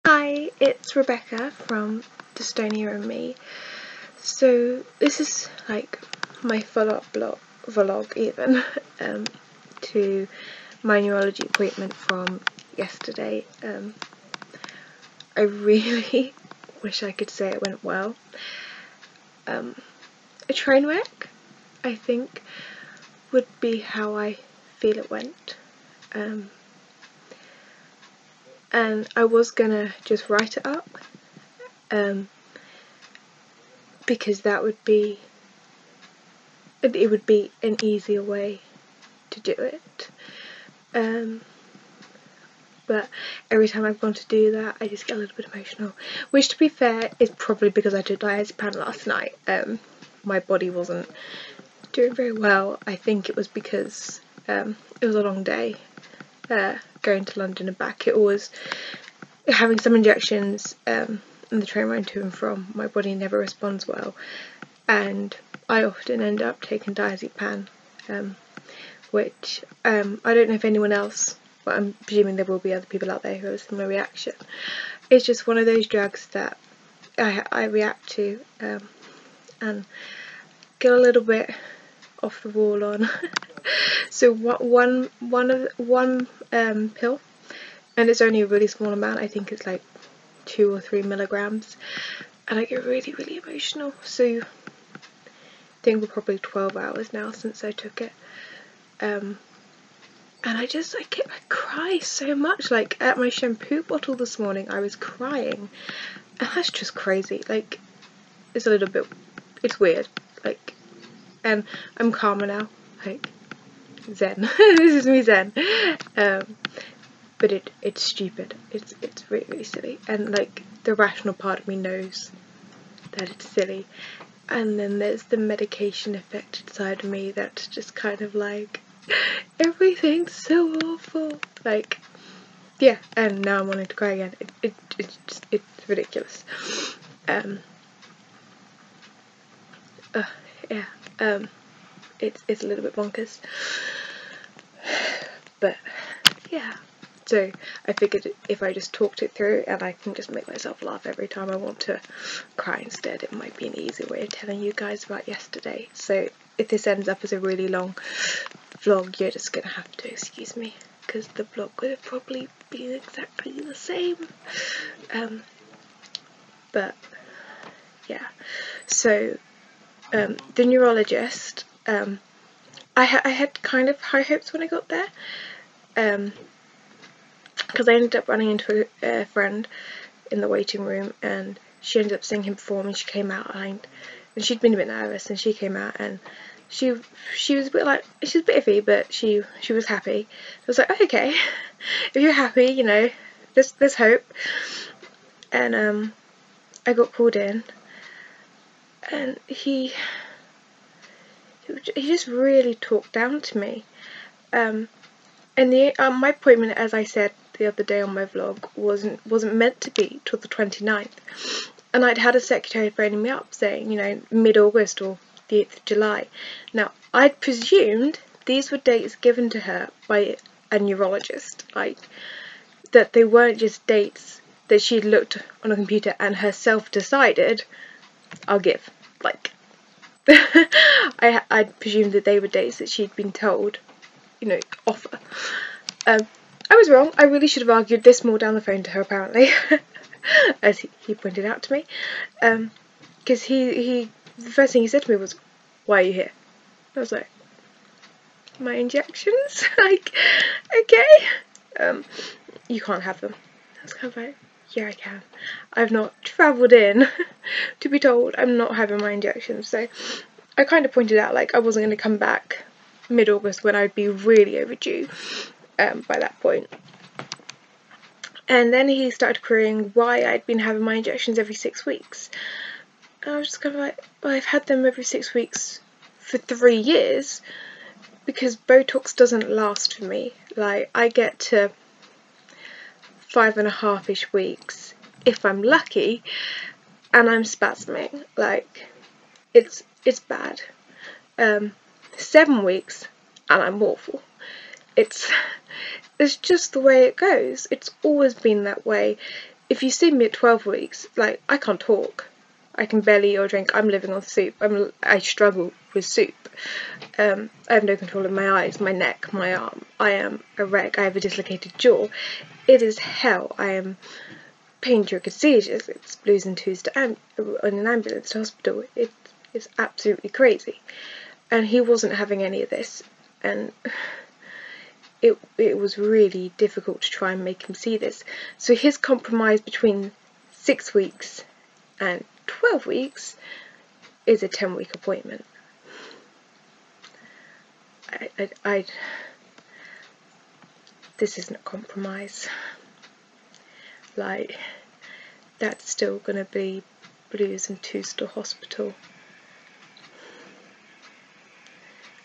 Hi, it's Rebecca from Dystonia and me. So this is like my follow-up vlog even to my neurology appointment from yesterday. I really wish I could say it went well. A train wreck, I think, would be how I feel it went. And I was gonna just write it up, because that would be, it would be an easier way to do it. But every time I've gone to do that, I just get a little bit emotional, which, to be fair, is probably because I did diazepam last night. My body wasn't doing very well. I think it was because it was a long day, going to London and back. It was having some injections in the train ride to and from. My body never responds well, and I often end up taking diazepam, which I don't know if anyone else, but I'm presuming there will be other people out there who have a similar reaction. It's just one of those drugs that I react to and get a little bit off the wall on. So one pill, and it's only a really small amount. I think it's like 2 or 3 milligrams, and I get really emotional. So I think we're probably 12 hours now since I took it, and I cry so much. Like at my shampoo bottle this morning, I was crying, and that's just crazy. Like it's a little bit, it's weird. Like, and I'm calmer now. Like zen. This is me zen. But it's stupid. It's really silly, and like the rational part of me knows that it's silly, and then there's the medication effect inside of me that's just kind of like, everything's so awful. Like, yeah, and now I'm wanting to cry again. It's ridiculous. It's a little bit bonkers, but yeah. So I figured if I just talked it through and I can just make myself laugh every time I want to cry instead, it might be an easy way of telling you guys about yesterday. So if this ends up as a really long vlog, you're just gonna have to excuse me, because the vlog would have probably been exactly the same. But yeah, so the neurologist, I had kind of high hopes when I got there, because I ended up running into a friend in the waiting room, and she ended up seeing him perform, and she came out and she'd been a bit nervous, and she came out and she was a bit like, she was a bit iffy, but she was happy. I was like, oh, okay, if you're happy, you know, there's hope. And I got called in, and he just really talked down to me. And my appointment, as I said the other day on my vlog, wasn't meant to be till the 29th, and I'd had a secretary phoning me up saying, you know, mid-August or the 8th of July. Now I'd presumed these were dates given to her by a neurologist, like that they weren't just dates that she'd looked on a computer and herself decided, I'll give. Like I'd presumed that they were dates that she'd been told, you know, offer. I was wrong. I really should have argued this more down the phone to her, apparently, as he pointed out to me, because the first thing he said to me was, why are you here? I was like, my injections? Like, okay, you can't have them. I was kind of like, yeah, I can. I've not travelled in to be told I'm not having my injections. So I kind of pointed out, like, I wasn't going to come back mid-August when I'd be really overdue by that point. And then he started querying why I'd been having my injections every 6 weeks. And I was just kind of like, well, I've had them every 6 weeks for 3 years, because Botox doesn't last for me. Like, I get to 5.5-ish weeks if I'm lucky, and I'm spasming. Like, it's bad. 7 weeks and I'm awful. It's just the way it goes. It's always been that way. if you see me at 12 weeks, like, I can't talk. I can barely eat or drink. I'm living on soup. I struggle with soup. I have no control of my eyes, my neck, my arm. I am a wreck. I have a dislocated jaw. It is hell. I am pain-triggered seizures. It's blues and twos in an ambulance to hospital. It's absolutely crazy. And he wasn't having any of this. And it was really difficult to try and make him see this. So his compromise between 6 weeks and 12 weeks is a 10-week appointment. This isn't a compromise. Like, that's still gonna be blues and twos to hospital.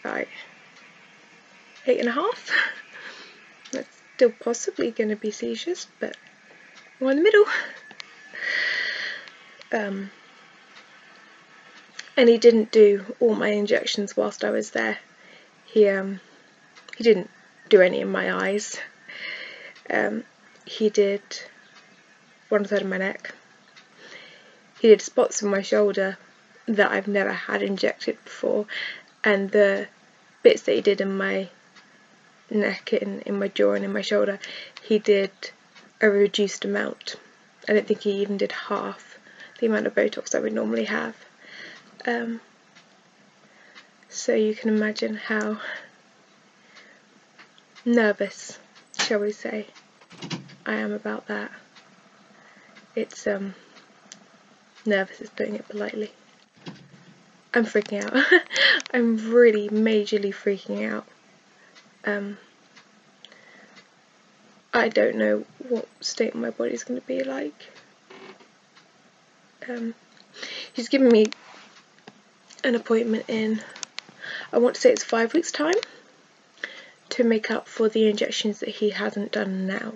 Right, 8.5. That's still possibly gonna be seizures, but more in the middle. And he didn't do all my injections whilst I was there. He didn't do any in my eyes. He did one side of my neck. He did spots in my shoulder that I've never had injected before, and the bits that he did in my neck, in my jaw and in my shoulder, he did a reduced amount. I don't think he even did half the amount of Botox I would normally have. So you can imagine how nervous, shall we say, I am about that. It's nervous is putting it politely. I'm freaking out. I'm really majorly freaking out. I don't know what state my body's going to be like. He's given me an appointment in, I want to say it's 5 weeks' time, to make up for the injections that he hasn't done now.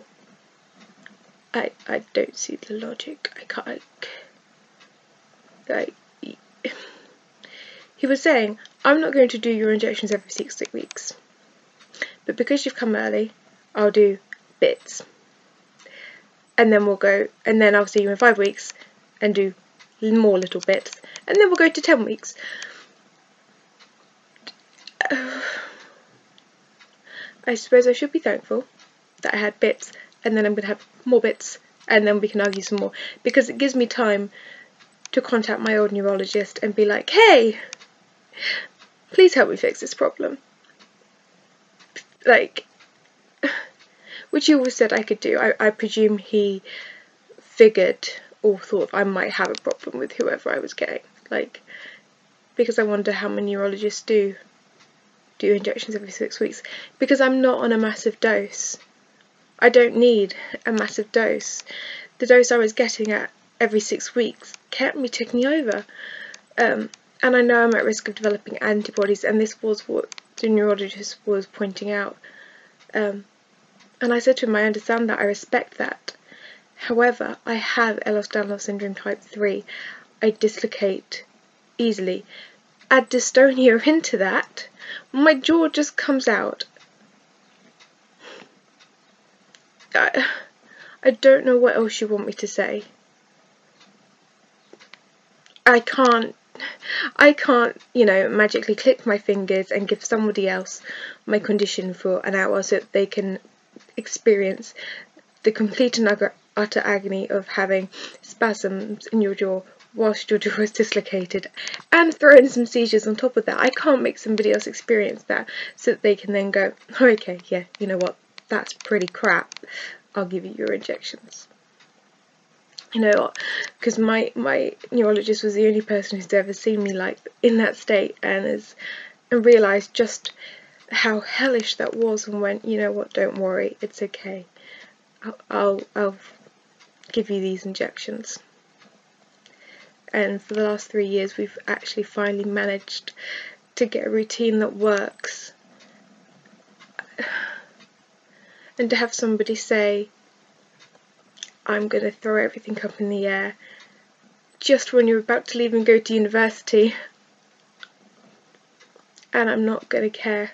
I don't see the logic. I can't. Like, he was saying, I'm not going to do your injections every 6 weeks, but because you've come early, I'll do bits, and then we'll go, and then I'll see you in 5 weeks and do more little bits, and then we'll go to 10 weeks. I suppose I should be thankful that I had bits, and then I'm going to have more bits, and then we can argue some more, because it gives me time to contact my old neurologist and be like, hey, please help me fix this problem. Like, which he always said I could do. I presume he figured or thought I might have a problem with whoever I was getting. Like, because I wonder how many neurologists do injections every 6 weeks. Because I'm not on a massive dose. I don't need a massive dose. The dose I was getting at every 6 weeks kept me ticking over. And I know I'm at risk of developing antibodies, and this was what the neurologist was pointing out. And I said to him, I understand that, I respect that. However, I have Ehlers-Danlos syndrome type 3. I dislocate easily. Add dystonia into that, my jaw just comes out. I don't know what else you want me to say. I can't, you know, magically click my fingers and give somebody else my condition for an hour so that they can experience the complete and utter agony of having spasms in your jaw whilst your jaw is dislocated, and throw in some seizures on top of that. I can't make somebody else experience that so that they can then go, oh, okay, yeah, you know what, that's pretty crap, I'll give you your injections. You know, because my neurologist was the only person who's ever seen me like in that state, and realised just how hellish that was, and went, you know what, don't worry, it's okay, I'll give you these injections. And for the last 3 years we've actually finally managed to get a routine that works. And to have somebody say, I'm going to throw everything up in the air just when you're about to leave and go to university, and I'm not going to care.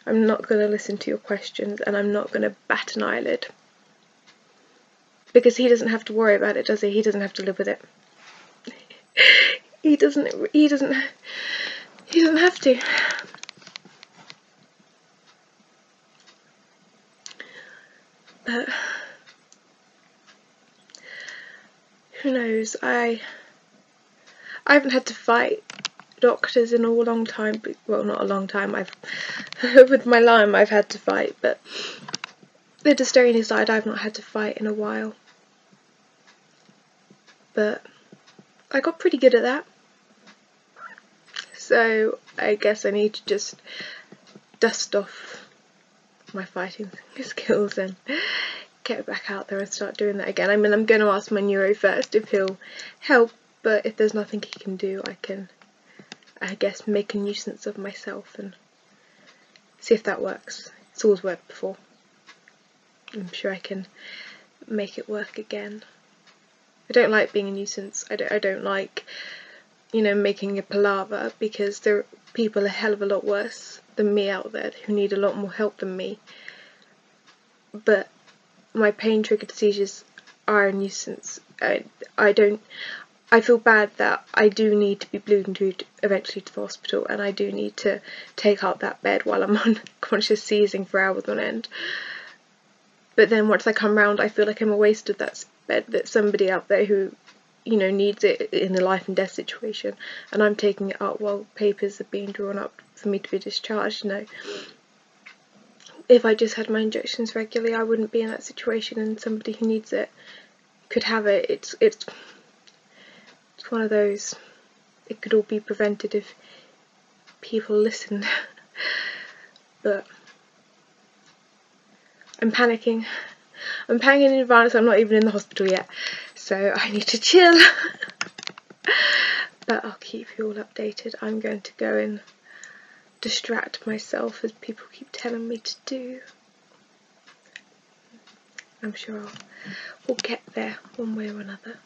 I'm not going to listen to your questions, and I'm not going to bat an eyelid. because he doesn't have to worry about it, does he? He doesn't have to live with it. He doesn't have to. But who knows? I haven't had to fight doctors in a long time. Well, not a long time. With my Lyme I've had to fight, but the Dystonia side I've not had to fight in a while. But I got pretty good at that. So I guess I need to just dust off my fighting skills and get back out there and start doing that again. I mean, I'm going to ask my neuro first if he'll help, but if there's nothing he can do, I can, I guess, make a nuisance of myself and see if that works. It's always worked before. I'm sure I can make it work again. I don't like being a nuisance. I don't like, you know, making a palaver, because there are people a hell of a lot worse than me out there who need a lot more help than me. But my pain triggered seizures are a nuisance. I feel bad that I do need to be blued and tubed eventually to the hospital, and I do need to take out that bed while I'm unconscious seizing for hours on end. But then once I come round, I feel like I'm a waste of that bed, that somebody out there who, you know, needs it in a life and death situation, and I'm taking it out while papers are being drawn up for me to be discharged. You know, if I just had my injections regularly, I wouldn't be in that situation, and somebody who needs it could have it. It's one of those. It could all be prevented if people listened. But I'm panicking. I'm panicking in advance. I'm not even in the hospital yet, so I need to chill. But I'll keep you all updated. I'm going to go and distract myself, as people keep telling me to do. I'm sure we'll get there one way or another.